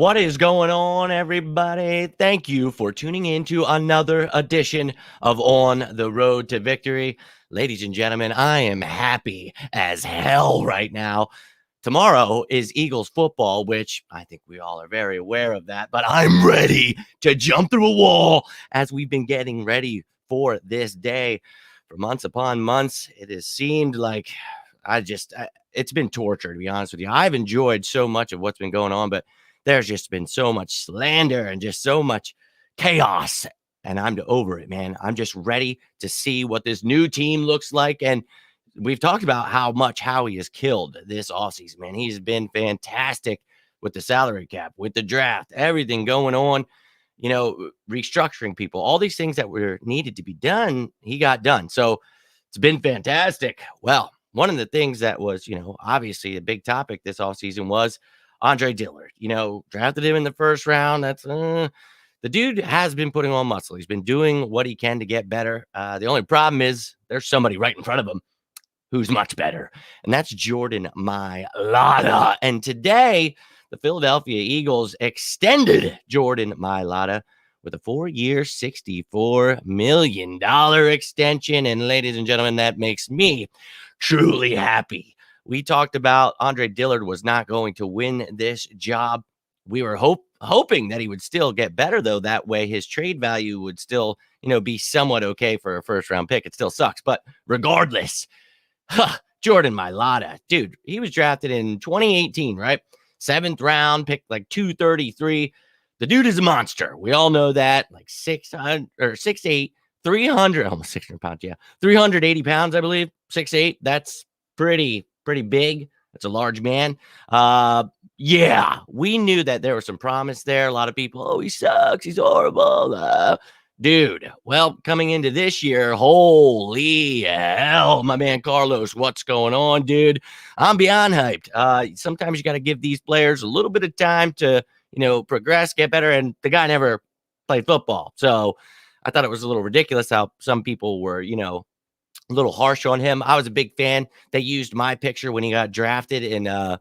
What is going on, everybody? Thank you for tuning in to another edition of On the Road to Victory. Ladies and gentlemen, I am happy as hell right now. Tomorrow is Eagles football, which I think we all are very aware of that, but I'm ready to jump through a wall as we've been getting ready for this day for months upon months. It has seemed like it's been torture, to be honest with you. I've enjoyed so much of what's been going on, but there's just been so much slander and just so much chaos. And I'm over it, man. I'm just ready to see what this new team looks like. And we've talked about how much Howie has killed this offseason, man. He's been fantastic with the salary cap, with the draft, everything going on, restructuring people, all these things that were needed to be done, he got done. So it's been fantastic. Well, one of the things that was, obviously a big topic this offseason was Andre Dillard. Drafted him in the first round. That's the dude has been putting on muscle. He's been doing what he can to get better. The only problem is there's somebody right in front of him who's much better, and that's Jordan Mailata. And today, the Philadelphia Eagles extended Jordan Mailata with a 4-year, $64 million extension. And ladies and gentlemen, that makes me truly happy. We talked about Andre Dillard was not going to win this job. We were hoping that he would still get better, though. That way his trade value would still, be somewhat okay for a first-round pick. It still sucks. But regardless, Jordan Mailata, dude, he was drafted in 2018, right? 7th round, picked like 233. The dude is a monster. We all know that. Like 6'8", 300, almost 600 pounds. Yeah, 380 pounds, I believe. 6'8". That's pretty big. That's a large man. Yeah, we knew that there was some promise there. A lot of people, oh, he sucks. He's horrible. Dude, well, coming into this year, holy hell, my man Carlos, what's going on, dude? I'm beyond hyped. Sometimes you got to give these players a little bit of time to, progress, get better, and the guy never played football. So I thought it was a little ridiculous how some people were, a little harsh on him. I was a big fan. They used my picture when he got drafted, and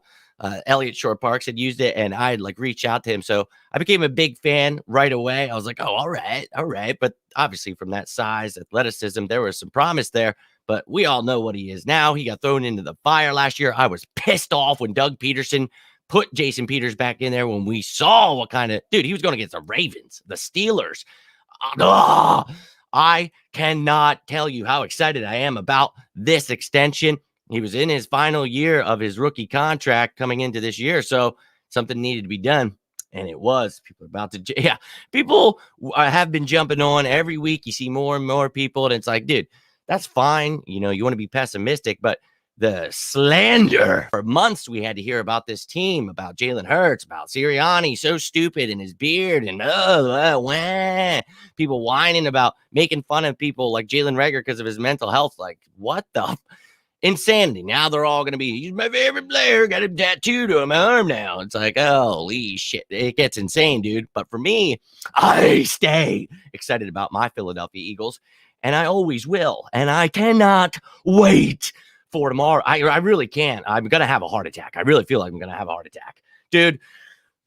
Elliott Shore Parks had used it, and I had reached out to him. So I became a big fan right away. I was like, oh, all right. But obviously from that size, athleticism, there was some promise there, but we all know what he is now. He got thrown into the fire last year. I was pissed off when Doug Peterson put Jason Peters back in there when we saw what kind of dude he was going against the Ravens, the Steelers. I cannot tell you how excited I am about this extension. He was in his final year of his rookie contract coming into this year, so something needed to be done, and it was. People have been jumping on every week. You see more and more people, and it's like, dude, that's fine. You want to be pessimistic, but the slander for months we had to hear about this team, about Jalen Hurts, about Sirianni, so stupid, and his beard, and people whining about making fun of people like Jalen Reagor because of his mental health. Like, what the insanity? Now they're all going to be, he's my favorite player, got him tattooed on my arm now. It's like, holy shit, it gets insane, dude. But for me, I stay excited about my Philadelphia Eagles, and I always will, and I cannot wait for tomorrow. I really can't. I'm going to have a heart attack. I really feel like I'm going to have a heart attack. Dude,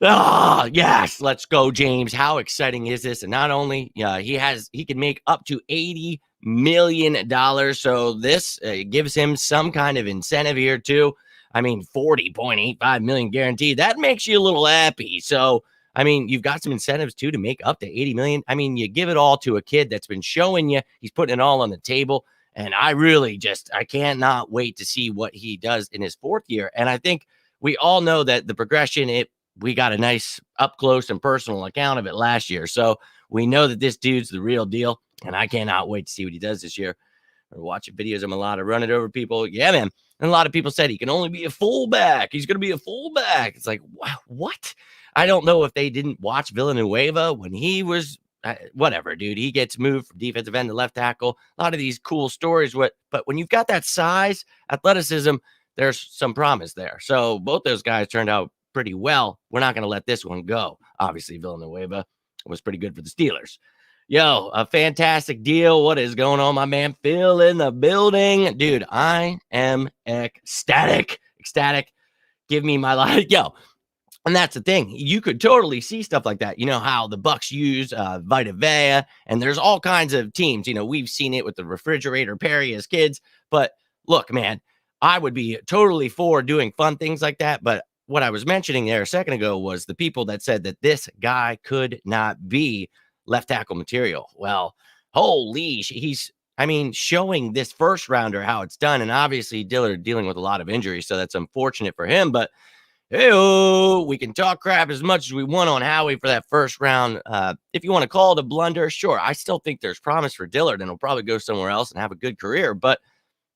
yes, let's go, James. How exciting is this? And not only, he can make up to $80 million. So this gives him some kind of incentive here too. I mean, $40.85 million guaranteed. That makes you a little happy. So, I mean, you've got some incentives too to make up to $80 million. I mean, you give it all to a kid that's been showing you he's putting it all on the table. And I really I cannot wait to see what he does in his 4th year. And I think we all know that the progression, we got a nice up close and personal account of it last year. So we know that this dude's the real deal. And I cannot wait to see what he does this year. We're watching videos of Mailata running over people. Yeah, man. And a lot of people said he can only be a fullback. He's going to be a fullback. It's like, wow, what? I don't know if they didn't watch Villanueva when he was whatever, dude. He gets moved from defensive end to left tackle. A lot of these cool stories. But when you've got that size, athleticism, there's some promise there. So both those guys turned out pretty well. We're not going to let this one go. Obviously, Villanueva was pretty good for the Steelers. Yo, a fantastic deal. What is going on, my man? Phil in the building. Dude, I am ecstatic. Give me my life. Yo, And that's the thing. You could totally see stuff like that. You know how the Bucks use Vita Vea, and there's all kinds of teams. You know, we've seen it with the refrigerator Perry as kids. But look, man, I would be totally for doing fun things like that. But what I was mentioning there a second ago was the people that said that this guy could not be left tackle material. Well, holy, he's, I mean, showing this first rounder how it's done. And obviously, Dillard dealing with a lot of injuries. So that's unfortunate for him. But hey, we can talk crap as much as we want on Howie for that first round. If you want to call it a blunder, sure. I still think there's promise for Dillard, and he'll probably go somewhere else and have a good career. But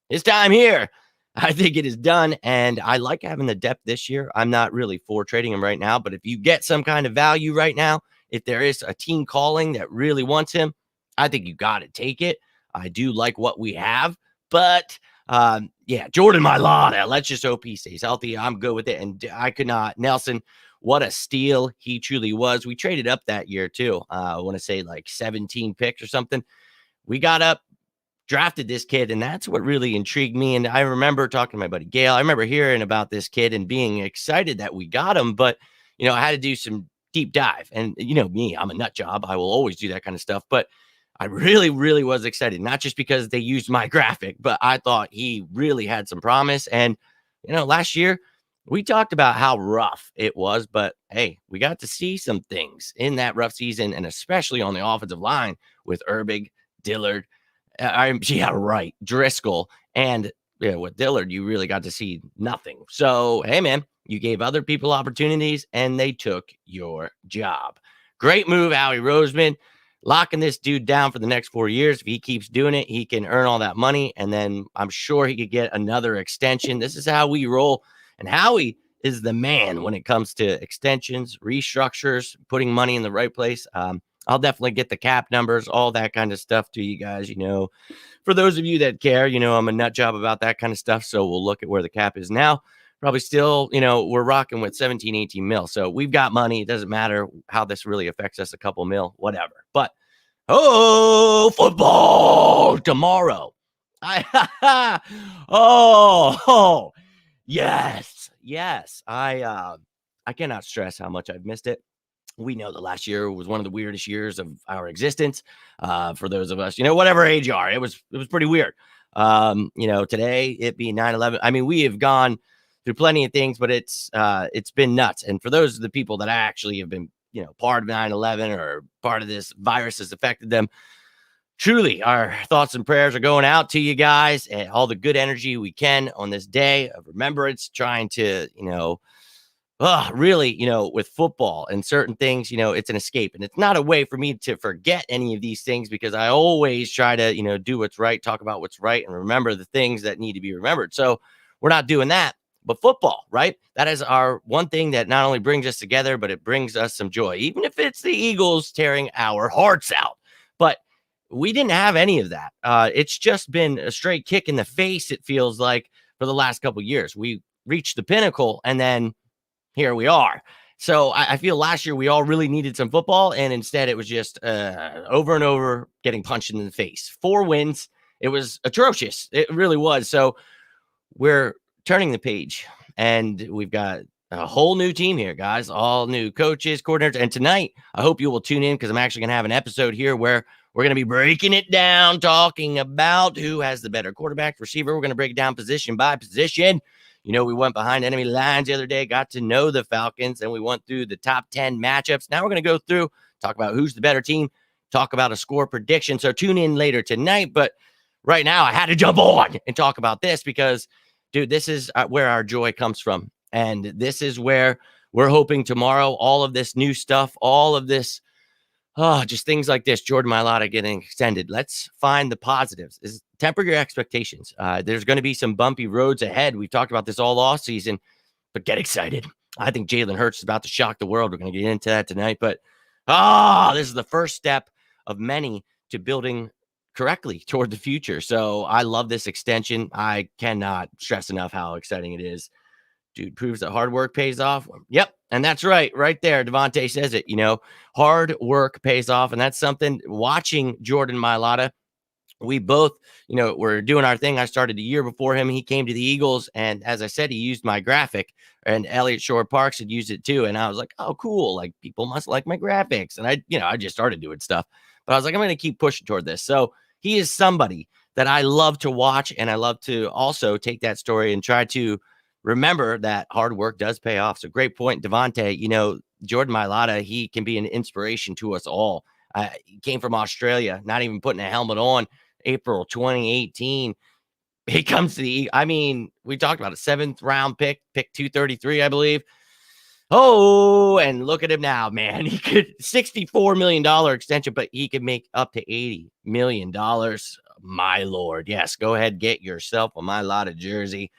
his time here, I think it is done. And I like having the depth this year. I'm not really for trading him right now, but if you get some kind of value right now, if there is a team calling that really wants him, I think you got to take it. I do like what we have, but yeah, Jordan Mailata. Let's just hope he stays healthy. I'm good with it. And I could not. Nelson, what a steal he truly was. We traded up that year too. I want to say like 17 picks or something. We got up, drafted this kid, and that's what really intrigued me. And I remember talking to my buddy Gail. I remember hearing about this kid and being excited that we got him, but I had to do some deep dive. And me, I'm a nut job. I will always do that kind of stuff. But I really, really was excited, not just because they used my graphic, but I thought he really had some promise. And last year we talked about how rough it was, but hey, we got to see some things in that rough season, and especially on the offensive line with Urbig, Dillard, yeah, right. Driscoll. And with Dillard, you really got to see nothing. So, hey, man, you gave other people opportunities and they took your job. Great move, Howie Roseman. Locking this dude down for the next 4 years. If he keeps doing it, he can earn all that money. And then I'm sure he could get another extension. This is how we roll. And Howie is the man when it comes to extensions, restructures, putting money in the right place. I'll definitely get the cap numbers, all that kind of stuff to you guys. For those of you that care, I'm a nut job about that kind of stuff. So we'll look at where the cap is now. Probably still, we're rocking with 17, 18 mil. So we've got money. It doesn't matter how this really affects us, a couple mil, whatever. But football tomorrow. Oh, yes. Yes. I cannot stress how much I've missed it. We know that last year was one of the weirdest years of our existence. For those of us, whatever age you are, it was pretty weird. Today it being 9/11. I mean, we have gone through plenty of things, but it's been nuts. And for those of the people that actually have been, part of 9/11 or part of this virus has affected them, truly our thoughts and prayers are going out to you guys and all the good energy we can on this day of remembrance, trying to, really, with football and certain things, it's an escape. And it's not a way for me to forget any of these things, because I always try to, do what's right, talk about what's right, and remember the things that need to be remembered. So we're not doing that. But football, right? That is our one thing that not only brings us together, but it brings us some joy, even if it's the Eagles tearing our hearts out. But we didn't have any of that. It's just been a straight kick in the face, it feels like, for the last couple of years. We reached the pinnacle, and then here we are. So I feel last year we all really needed some football, and instead it was just over and over getting punched in the face. 4 wins. It was atrocious. It really was. So we're turning the page, and we've got a whole new team here, guys. All new coaches, coordinators. And tonight, I hope you will tune in, because I'm actually going to have an episode here where we're going to be breaking it down, talking about who has the better quarterback, receiver. We're going to break it down position by position. We went behind enemy lines the other day, got to know the Falcons, and we went through the top 10 matchups. Now we're going to go through, talk about who's the better team, talk about a score prediction. So tune in later tonight. But right now, I had to jump on and talk about this because, dude, this is where our joy comes from. And this is where we're hoping tomorrow, all of this new stuff, all of this, just things like this, Jordan Mailata getting extended. Let's find the positives. Temper your expectations. There's going to be some bumpy roads ahead. We've talked about this all off season, but get excited. I think Jalen Hurts is about to shock the world. We're going to get into that tonight. But this is the first step of many to building correctly toward the future. So I love this extension. I cannot stress enough how exciting it is. Dude, proves that hard work pays off. Yep. And that's right there. Devontae says it, hard work pays off. And that's something, watching Jordan Mailata, we both, were doing our thing. I started a year before him. He came to the Eagles, and as I said, he used my graphic, and Elliott Shore Parks had used it too. And I was like, oh, cool. Like, people must like my graphics. And I just started doing stuff, but I was like, I'm going to keep pushing toward this. So he is somebody that I love to watch, and I love to also take that story and try to remember that hard work does pay off. So great point, Devontae. Jordan Mailata, he can be an inspiration to us all. He came from Australia, not even putting a helmet on. April 2018. He comes to we talked about a 7th round pick 233, I believe. Oh, and look at him now, man. He could $64 million extension, but he could make up to $80 million. My Lord. Yes, go ahead, get yourself a Mailata jersey.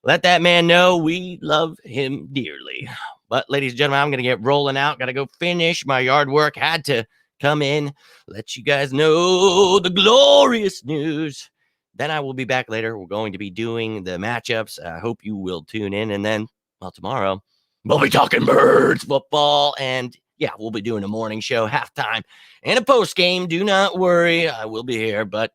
Let that man know we love him dearly. But ladies and gentlemen, I'm going to get rolling out. Got to go finish my yard work. Had to come in, let you guys know the glorious news. Then I will be back later. We're going to be doing the matchups. I hope you will tune in. And then, well, tomorrow we'll be talking Birds football. And yeah, we'll be doing a morning show, halftime, and a post game. Do not worry. I will be here, but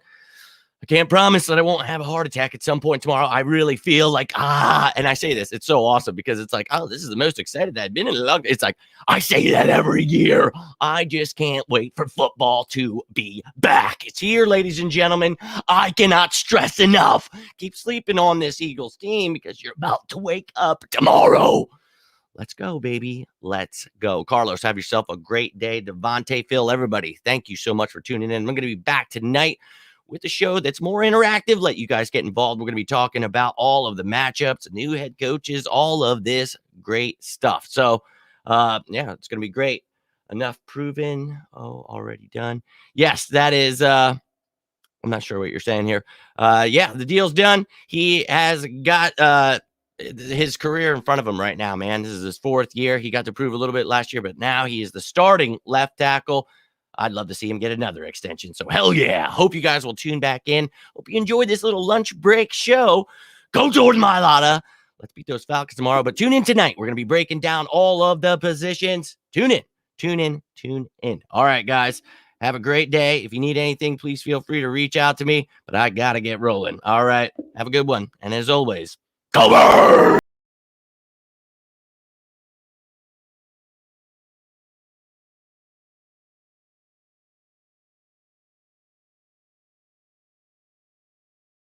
I can't promise that I won't have a heart attack at some point tomorrow. I really feel like, and I say this, it's so awesome because it's like, oh, this is the most excited I've been in a long. It's like, I say that every year. I just can't wait for football to be back. It's here, ladies and gentlemen. I cannot stress enough. Keep sleeping on this Eagles team because you're about to wake up tomorrow. Let's go, baby. Let's go. Carlos, have yourself a great day. Devontae, Phil, everybody, thank you so much for tuning in. I'm going to be back tonight with a show that's more interactive. Let you guys get involved. We're going to be talking about all of the matchups, new head coaches, all of this great stuff. So, yeah, it's going to be great. Enough proven. Oh, already done. Yes, that is. I'm not sure what you're saying here. Yeah, the deal's done. He has got his career in front of him right now, man. This is his 4th year. He got to prove a little bit last year, but now he is the starting left tackle. I'd love to see him get another extension. So hell yeah. Hope you guys will tune back in. Hope you enjoyed this little lunch break show. Go Jordan Mailata. Let's beat those Falcons tomorrow. But tune in tonight. We're going to be breaking down all of the positions. Tune in. Tune in. Tune in. All right, guys. Have a great day. If you need anything, please feel free to reach out to me. But I got to get rolling. All right. Have a good one. And as always, go Birds!